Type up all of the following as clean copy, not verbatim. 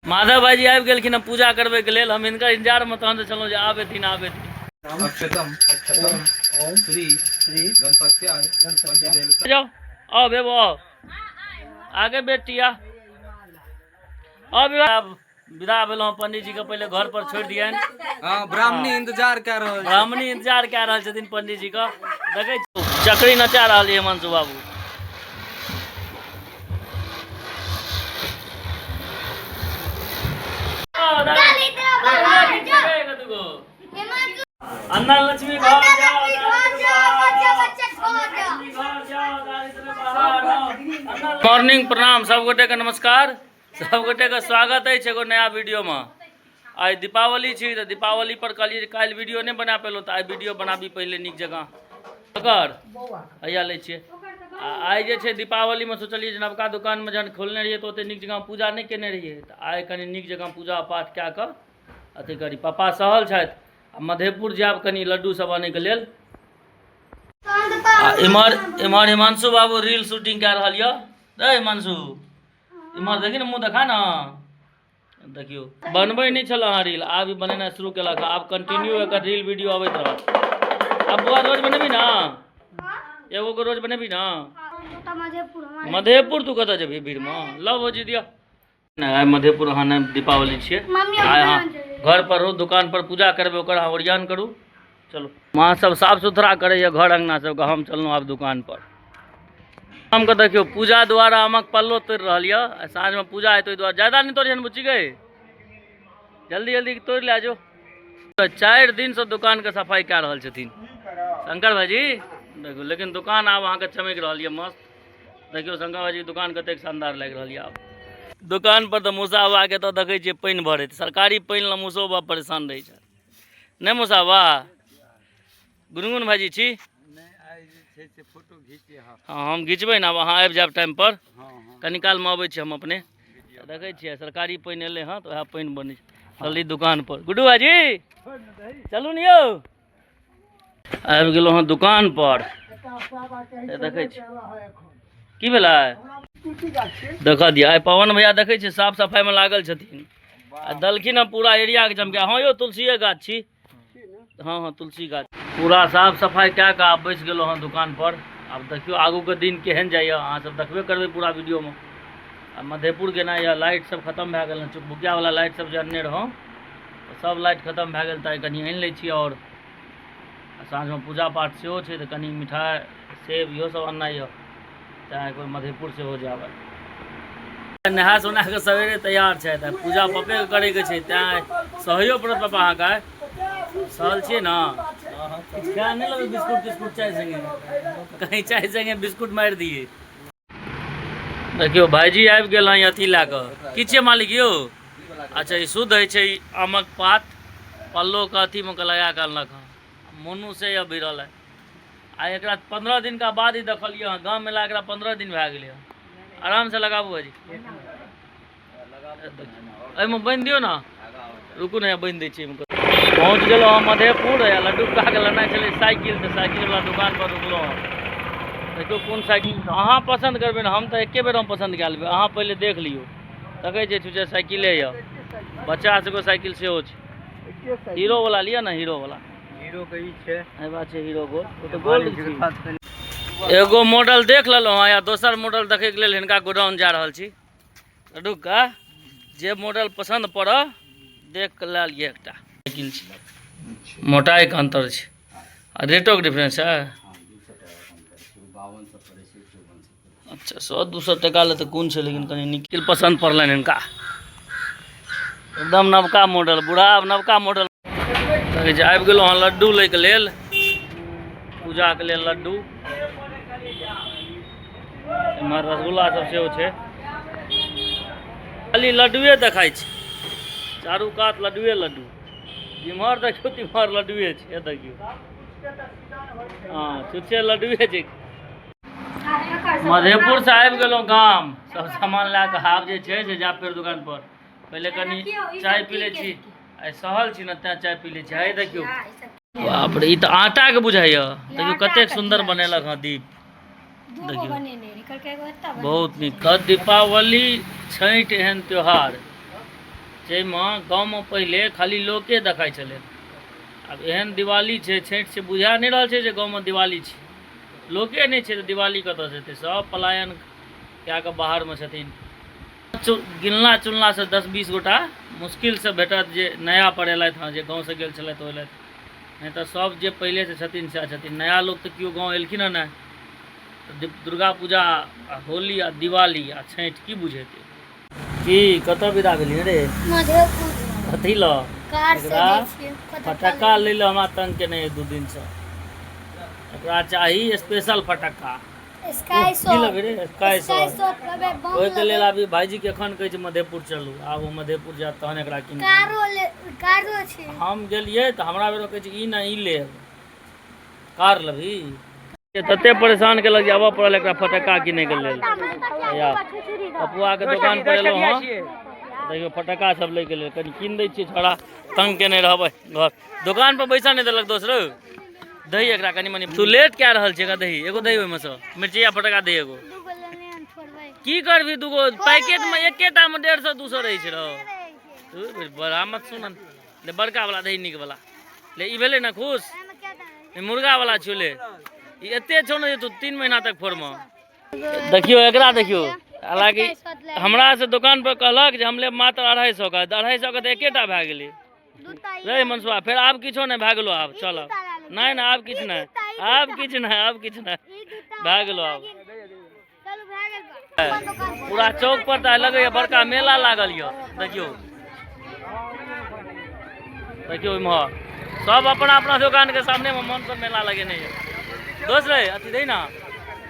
माधव भाई जी आबि गेलखिन हँ पूजा करबै के लेल। हम हिनकर इंतजार में तहन चलूँ जे आबेथिन। अक्षतम ओम श्री गणपत्याय गणपति जाओ आओ बेबो आओ आगे बेटिया अब विदा भेलहुँ। पंडित जी के पहले घर पर छोड़ दियन। ब्राह्मणी इंतजार कर रहा है। ब्राह्मणी इंतजार कए रहल छथिन पंडित जी का। देखे चक्री नचा रहा है हिमांशु बाबू। अन्ना लक्ष्मी घर मॉर्निंग प्रणाम सब गोटे के नमस्कार। सब गोटे के स्वागत है एगो नया वीडियो में। आई दीपावली छी तो दीपावली पर कहलिए काल वीडियो नहीं बना पेलो तो आई वीडियो बनाबी पहले निक जगह अगर हैया ले छिए। आई जे छे दीपावली में सोचलिए जे नवका दुकान में जहन खोलने रहिए तो निक जगह पूजा नहीं केने रहिए तो आई कनी निक जगह पूजा पाठ क्या कर अथी करी। पापा सहल छथि मधेपुर जाब कनी लड्डू सब आने के लेल। इमर इमर हिमांशु बाबू रील शूटिंग कए रहल ये। हिमांशु इमर देखी ना मुँह देखा ना देखियो बनबे नहीं छल अहाँ रील आब बनेना शुरू कलक। आब कंटिन्यू एक रील वीडियो अबैत रहत। अब बुआ रोज बनेबी ना एगो को रोज बनेबी ना। मधेपुर तू कत जेबी भीड़ में लव हो जी दिया ना। मधेपुर अहाँ ने दीपावली छिए आइ अहाँ घर पर हो दुकान पर पूजा करबे ओकर अहाँ ओरियान करू। चलो माँ सब साफ सुथरा करे घर अंगना सब। हम चलूँ आब दुकान पर। हम के देखियो पूजा द्वारा आमक पल्लो तोड़ रहा है। साँझ में पूजा है तो द्वारा ज्यादा नहीं तोड़ियन बुच्ची गए जल्दी जल्दी तोड़ ले जो। 4 दिन से दुकान के सफाई कए रहल छथिन शंकर भाईजी देखो। लेकिन दुकान आब अहाँ के चमक रही है मस्त। देखियो शंकर भाईजी दुकान कते शानदार लग रही है। आब दुकान पर तो मुसाबा के तो देखे छे पानी भरत सरकारी पानी ला मुसाबा परेशान रही है नहीं मुसाबा। गुनगुन भाईजी छी फोटो घीचिए। हाँ हम घिचबै ना वहाँ आबि जाब टाइम पर कनी काल में अबै छी हम अपने। देखे छिए सरकारी पानी एले हाँ तो वह पानी बने जल्दी दुकान पर। गुड्डू भाईजी चलू न यौ आबि गेलहुँ हँ दुकान पर। देखे छी की भेलै देख दिया आइ पवन भैया देखे छी साफ सफाई में लागल छथिन। आ दलखिन पूरा एरिया के चमका। हाँ यो तुलसीए गाछ छी। हाँ हाँ तुलसी गाछ पूरा साफ सफाई क्या का आप बैस गए हाँ दुकान पर। अब देखियो आगू के दिन केहन जाइए अहाँ सब देखबे करबे पूरा वीडियो में। आ मधेपुर गेना या लाइट सब खत्म भए गेल चुकभुकिया वाला लाइट सब जो अनने रहूँ सब लाइट खत्म भए गेल तो कनी आनि लै छी। और साँझ में पूजा पाठ सेहो छै तो कनी मिठाई सेब इहो सब अननाइ यऽ चाहे कोई मधेपुर से हो जाए। नहा सोना के सवेरे तैयार है पूजा पप्पे के करे के छै तैं सहयो पड़त पापा अहाँ के सहल छिए ना। क्या नहीं लगे बिस्कुट तिस्कुट चाय संगे कहीं चाय संगे बिस्कुट मार दिए। देखियो भाईजी आबि गेल हँ अथी ला कऽ की छियै मालिक यौ। अच्छा ई शुद्ध है छै आमक पात पल्लो के अथी में लगा के अनलक हँ मोनू से यह भिड़ल है। आ एक 15 दिन का बाद ही देखलिए हाँ गाँव में एकरा 15 दिन भए गेलै हँ। आराम से लगाबू भाजी एहिमे बांधि दियो ना रुकू ना बांधि दै छी। पहुँच गए हम मधेपुर लड्डू का के लेना चले साइकिल तो साइकिल वाला दुकान पर रुकलो। देखियो कौन साइकिल अहाँ पसंद करबे ना हम तो एके बेर हम पसंद कए लेबै। अहाँ पहले देख लियो देखे छे साइकिले ये 50 गो साइकिल से हो छे। हीरो वाला लिया ना हीरो वाला हीरो के ई छे ए बात छे हीरो गोल्ड तो गोल्ड छी। एगो मॉडल देख लेलो हाँ या दोसर मॉडल देखे के लेल हिनका गोडाउन जा रहल छी। लड्डू का जे मॉडल पसंद पड़ देख के ला लिए एकटा साइकिल छै मोटाई के अंतर छै आ रेटो के डिफरेंस है। अच्छा 100-200 टका ले तो कौन छै लेकिन कनी निकल पसंद पड़लन इनका एकदम नवका मॉडल बूढ़ा नवका मॉडल। आबि गेलहुँ हँ लड्डू लै के लेल पूजा के लेल लड्डू इमहर रसगुल्ला सब सेहो छै। खाली लड्डुए देखाई छै चारू कात लड्डुए लड्डू जिम्हर देखियो तिम्हर लड्डुए छै। देखियो हाँ छुच्छे लड्डुए छै। मधेपुर से आबि गेलहुँ गाम सब सामान ला के आब जे छै से जाब फेर दुकान पर। पहले कनी चाय पी ले छी आई सहल छी ना तैं चाय पी ले छी। है देखियो बाप रे ई तो आटा के बुझाइया देखियो कतेक सुंदर बनेलक हँ दीप देखियो बहुत नीक। दीपावली छठ एहन त्योहार जाहिमे गाँवमे पहिले खाली लोके देखाइ छलै। आब एहन दिवाली छै छठि से बुझा नहि रहल छै जे गाँवमे दिवाली छै। लोके नहीं छै तो दिवाली कतऽ से हेतै? सब पलायन कए कऽ बाहरमे छथिन। गिनला चुनला से 10-20 गोटा मुश्किल से भेटत जे नया पर एलथि हँ, जे गाँव से गेल छलथि ओ एलथि, नहीं तो सब जे पहले से छथिन सएह छथिन। नया लोग तो केओ गाँव एलखिन हँ नहि। दुर्गा पूजा आ होली आ दिवाली आ छठि की बुझेतै? की कतऽ विदा भेलियै रे? मधेपुर कथी लऽ? कार से एकरा दै छियै फटक्का लै लऽ हमरा तंग केने है 2 दिन से। एकरा चाही स्पेशल फटक्का। स्काई की शॉट लेबै रे? Sky shot. लेबै बम ओहिके लेल अभी भाईजी के एखन कहै छै मधेपुर चलू। आब ओ मधेपुर जायत तहन एकरा किन कारो छै। हम गेलियै तऽ हमरा बेर कहै छै ई ना ई लेब। कार लेबही? तते परेशान केलक जे आबऽ पड़ल एकरा फटक्का किनैके लेल। या पपुआके दोकान पर एलहुँ हँ, देखियौ फटक्का सब लैके लेल कनि कीन दै छियै। छोड़ा तंग केने रहबै घर दोकान पर बैसा नहि देलक दोस्त रो। दही एकरा कनि मनि। तू लेट कए रहल छै? दही एगो दही ओहिमे सँ मिर्चिया फटक्का दही एगो। की करबही दूगो पैकेट में एकेटा में 150-200 रहै छै रहो। तू बड़ा मत सुन ले, बड़का वाला दही नीक वाला ले। ई भेलै ना खुश? ई मुर्गा वाला छियो ले। ई एते छौ ने जे तू 3 महीना तक फोड़मे। देखियो एकरा देखियो, हालांकि हमरा से दुकान पर कहलक जे हम लेब मात्र 250 का। 250 का तो एकेटा भए गेलै रे मनसुआ। फिर आब किछो नहीं भए गेलो। आब चल नहीं ना आब किछ नहीं, आब किछ नहीं, आब किछ नहीं भए गेलो। आब पूरा चौक पर तऽ लगैया बड़का मेला लागल य। देखियो देखियो इम्हर सब अपना अपना दुकान के सामने में मन पर मेला लगेने है। दोस्त रे अथी दे ना,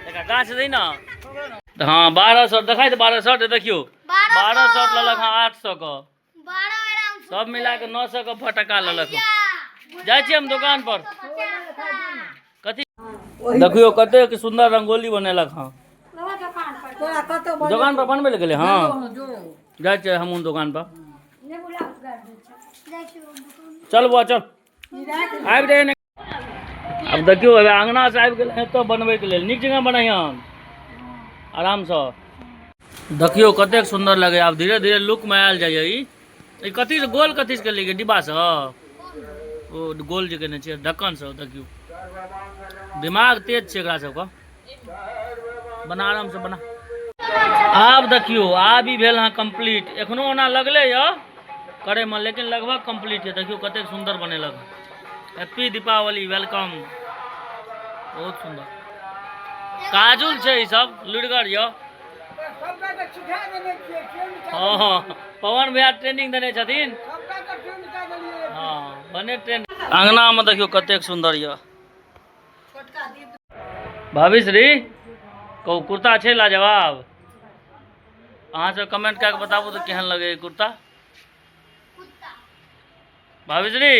एकरा गाछ दे ना। हाँ 1200 देखाई। 1200 देखियो 1200 ललक। हाँ 800 का सब मिला के 900 का फटक्का ललक। जाइ छी हम दुकान पर। कथी देखियो कते सुंदर रंगोली बनेलक। हाँ दुकान पर बनबे लगे। हाँ जाइ छै हमहूँ दुकान पर। चल बुआ चल आबि जाए। अब देखियो अंगना से आबि गेल तो बनबे के लेल। नीक जगह बनाइहन आराम से। देखियो कतेक सुंदर लगे। आब धीरे धीरे लुक में आयल जाइए। ई कथी से गोल कथी से केलियै? डिब्बा से ओ गोल जे केने छै ढक्कन से। देखियो दिमाग तेज छै एकरा सबके। बना आराम से बना। आब देखियो आब ई भेल हाँ कंप्लीट। एखनो ओना लगले य करे में, लेकिन लगभग कंप्लीट है। देखियो कतेक सुंदर बनेलक। Happy Deepawali, welcome. बहुत सुंदर काजुल छै ई सब लुड़गर य। हाँ पवन भैया ट्रेनिंग देने छथिन। हाँ बने ट्रेन। अंगना में देखियो कतेक सुंदर य। भाभी श्री कहू कुर्ता छै लाजवाब। अहाँ सब कमेंट कऽ के बताबू तो केहन लगे कुर्ता। भाभी श्री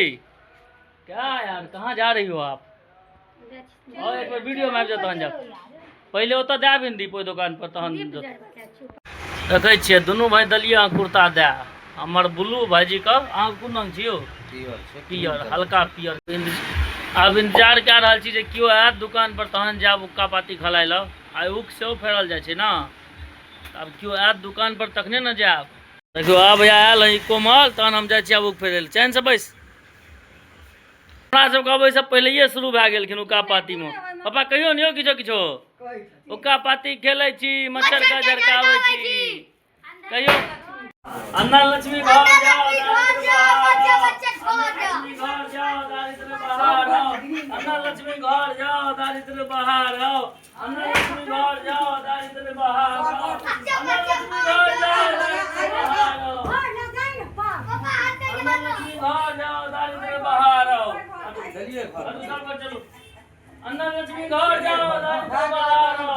क्या यार कहाँ जा रही हो आप? और एक बार वीडियो में आबि जाओ तहन जा। पहले ओतऽ दे आबिन दीपो दुकान पर तहन देखै छियै दुनू भाई दलिए अहाँ कुर्ता दे। हमर बुल्लू भाईजी का अहाँ कोन रंग छियो? पियर हल्का पियर। आब इंतजार कए रहल छी जे केओ आयत दुकान पर तहन जायब उक्का पाती खलाय लब। आइ उक सेहो फेरल जाइ छै ना। आब केओ आयत दुकान पर तखने न जायब। देखियो आब आयल है कोमल तहन हम जाइ छी आब उक फेरै लए। चैन से बैस। हमरा सबके अबै से पहिलेये शुरू भए गेलखिन उक्का पाती में। पापा कहियो नहीं हो किछो किछो। उक्का पाती खेलै छी, मच्छर का झड़काबै छी। कहियो अन्ना लक्ष्मी घर जाओ दारिद्र बहार आओ। अन्ना लक्ष्मी घर जाओ दारिद्र बहार आओ। अन्ना लक्ष्मी घर जाओ दारिद्र बहार आओ। अन्ना लक्ष्मी घर जाओ दारिद्र बहार आओ। अन्ना लक्ष्मी घर जाओ दारिद्र बहार आओ। चलिए चलो अन्ना लक्ष्मी घर जाओ दारिद्र बहार आओ।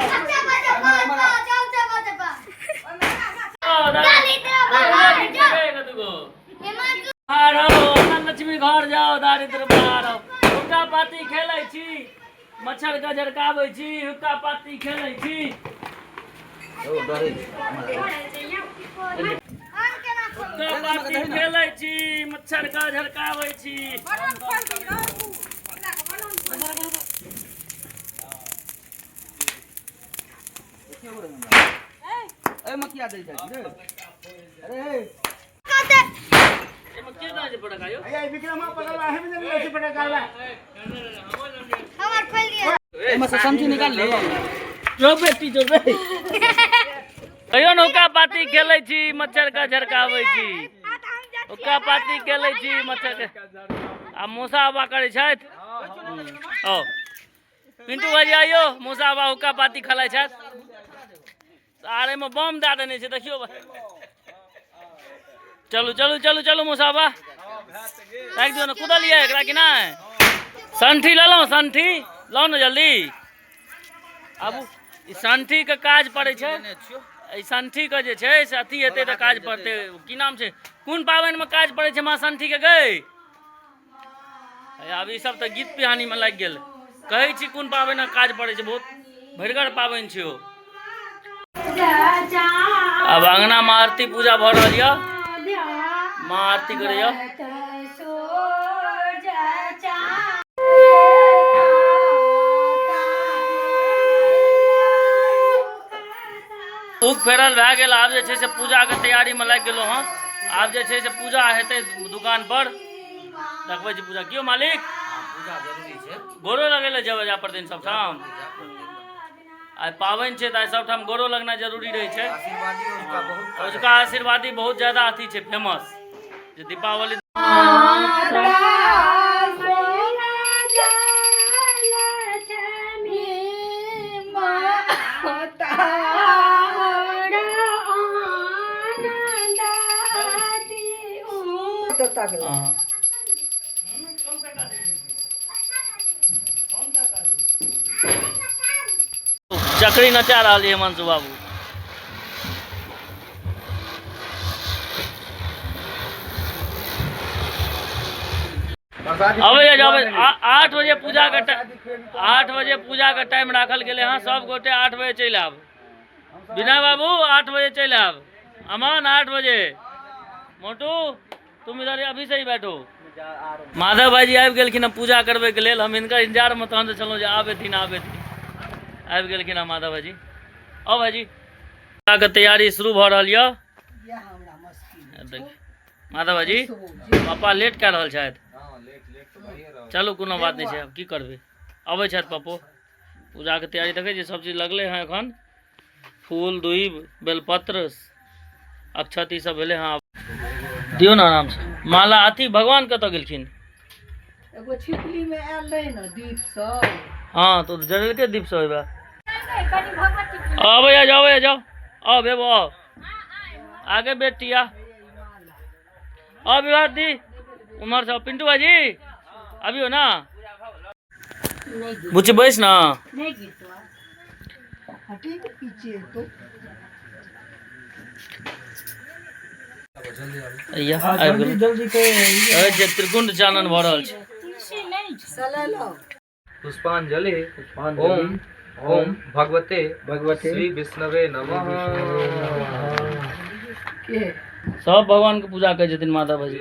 अन्ना लक्ष्मी घर जाओ दारिद्र बहार आओ। हुक्का पाती खेलै छी, मच्छर के झड़काबै छी, हुक्का पाती खेलै छी। हुक्का पाती खेलै छी, मच्छर के झड़काबै छी। ए मकिया दे जा रे। अरे पटक आयो हमार खोल दिया एमे से समझी निकाल ले जो बेटी जो बे कहियो नौका पाती खेलै छी मच्छर का झरकाबै छी हुक्का पाती खेलै छी मच्छर के आ मौसा आबा करै छथि ओ पिंटू भाई आइयो मौसा आबा हुक्का पाती खेलाइ छथि आर एमे बम दए देने छै देखियो चलू चलू चलू चलू मौसा आबा राखि दियौ ने कुदलियै एकरा कि नहि संठी लेलहुँ संठी लाउ ने जल्दी आबू ई संठी के काज पड़ै छै ई संठी के जे छै से अथी हेतै तऽ काज पड़तै की नाम छै कोन पाबनिमे काज पड़ै छै माँ संठी के गै आब ई सब तऽ गीत पिहानीमे लागि गेल कहै छी कोन पाबनिमे काज पड़ै छै बहुत भरिगर पाबनि छै ओ अब अंगना में आरती पूजा भऽ रहल यऽ माँ आरती करैया फूक फेरल भए गेल आब जे छै से पूजा के तैयारी में लागि गेलहुँ हँ आब जे छै से पूजा हेतै दुकान पर देखबै छी पूजा कियो मालिक पूजा जरूरी छै गोरो लगै लए जेबै जा पर दिन सबठाम आइ पाबनि छै तऽ आइ सबठाम गोरो लगना जरूरी रहै छै आशीर्वादी उसका बहुत उसका आशीर्वादी बहुत ज्यादा अथी छै फेमस जे दीपावली चकरी नचा रहल है हिमांशु बाबू अबे 8 बजे पूजा का 8 बजे पूजा का टाइम राखल गेले हाँ सब गोटे 8 बजे चलि आब विनय बाबू 8 बजे चलि आब अमन 8 बजे मोटू तुम इधर अभी से ही बैठो माधव भाईजी आबि गेलखिन पूजा करबै के लेल हम हिनकर इंतजार में तहन छलहुँ जे आबेथिन आबि गेलखिन हँ माधव भाईजी आओ भाईजी पूजा के तैयारी शुरू भऽ रहल यऽ माधव भाईजी पापा लेट कऽ रहल छथि चलू कोनो बात नहीं है की करबे अबै छथि पप्पो पूजा के तैयारी देखे छी सब चीज लगले हैं एखन फूल दूब बेलपत्र अक्षत ई सब भेले हाँ दियो ना आराम से माला अथी भगवान कतऽ गेलखिन एगो छिपली में आयल रहे न दीप सब हाँ तो जरूरते दीप से होबे अबै जाओ आओ बेबो आओ आगे बेटिया आओ विवाह दी उमर से पिंटू भाजी अभी हो ना बुच्ची बैस ना नहीं गिरतो हटी के पीछे तो जल्दी के त्रिकुंड चानन भऽ रहल छै पुष्पांजलि ओम ओम भगवते श्री विष्णवे नमः सब भगवान के पूजा करे छथिन माता भाजी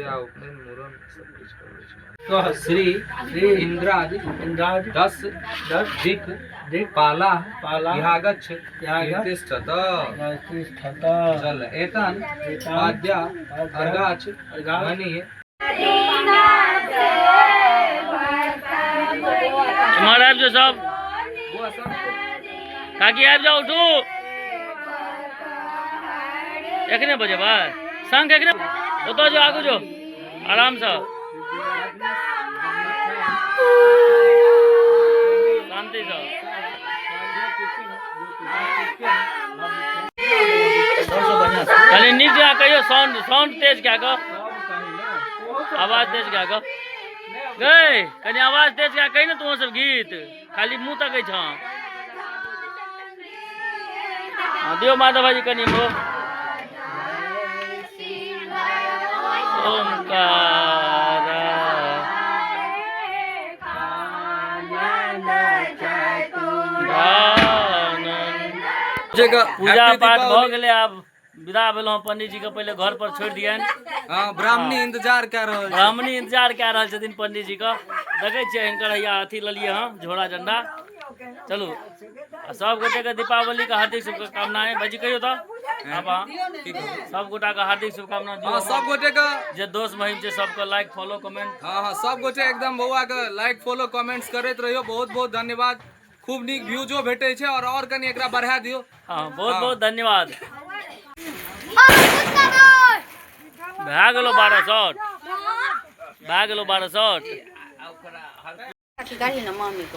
श्री इंद्राज 10 दिक पाला यागच्छ तिष्ठत जल एतन आद्या अर्घाच मणि तुम्हारा आबि जाओ सब काकी आबि जाओ उठू एखने बजे भाई संग एखने ओतऽ जो आगू जो आराम से शांति से कनी नीक जगह कहियो साउंड तेज क्या कह आवाज तेज क्या कह गई कनी आवाज तेज क्या कही ना तुम सब गीत खाली मुंह तक छ दियो माधव भाजी कनी मो ओमकार पूजा पाठ भऽ गेलै आब विदा भेलहुँ पंडित जी के पहले घर पर छोड़ि दियनि हाँ ब्राह्मणी इंतजार कऽ रहल छै ब्राह्मणी इंतजार कऽ रहल छथिन पंडित जी के देखै छियै हिनकर हैया अथी लेलियै हँ झोरा झंडा चलू सब गोटे के दीपावली का हार्दिक शुभकामनाएं बाजी कहियो तो अब सब गोटा का हार्दिक शुभकामना हाँ सब गोटे का जे दोस्त महिम छै सबके लाइक फॉलो कमेंट हाँ हाँ सब गोटे एकदम बउआ के लाइक फॉलो कमेंट्स करैत रहियो। बहुत बहुत धन्यवाद। खूब नीक व्यूजो भेटे छै और कनी एकरा बढ़ा दियो। हाँ बहुत बहुत धन्यवाद। भए गेलो 12 शॉट भए गेलो 12 शॉट।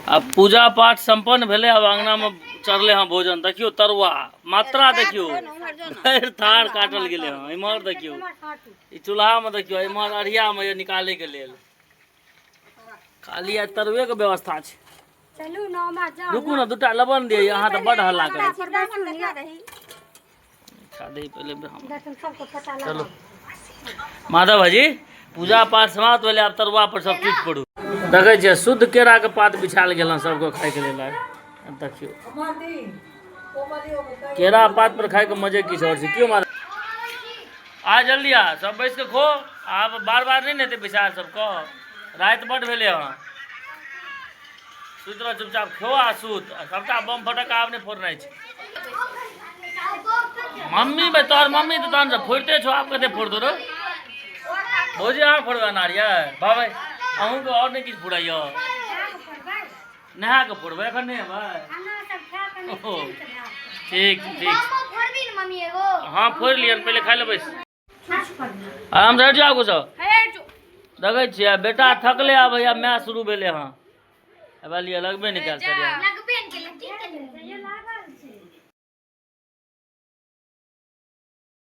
अब पूजा पाठ संपन्न भेले। अब अंगना में चढ़ले हाँ भोजन। देखियो तरुआ मात्रा देखियो भरि थार काटल गेले हाँ। इमहर देखियो ई चूल्हा में देखियो इमहर अढ़िया में निकाले के लेल खाली आ तरुए के व्यवस्था छै। चलू ना मां जा रुकू ना दूटा लबन दिए यहाँ तो बड़ हल्ला करे चलो माधव भाजी पूजा पाठ समाप्त भेले। आब तरुआ पर सब चीज पड़ू। देखे छियै शुद्ध केरा के पात बिछायल गेल सबको खाए के लेल। देखियो केरा पात पर खाए के मजे किछ और छै। क्यों माधव आ जल्दी आ सब बैस के खो। आब बार बार नहीं नेते विचार सबको रात बड़ भेले हाँ। सुत रह चुपचाप खो आ सूत। सबटा बम फटका आब नहीं फोड़नाइ छै। मम्मी बे तोहर मम्मी तो तहन से फोड़ते छो आप कते फोड़ दो रो भौजी अहाँ फोड़बे नारिया बाबा अहूँ के और नहीं किछु फोड़ाइयो नहा के फोड़बे एखन नहीं हेबै। ओहो ठीक ठीक मम्मी एगो हाँ फोड़ लियन पहले खाई लेबै आराम से हट जाओ कुछ देखे छियै बेटा थकले आब भैया मैच शुरू भेले हाँ। अब लगबे नहीं कल सरिया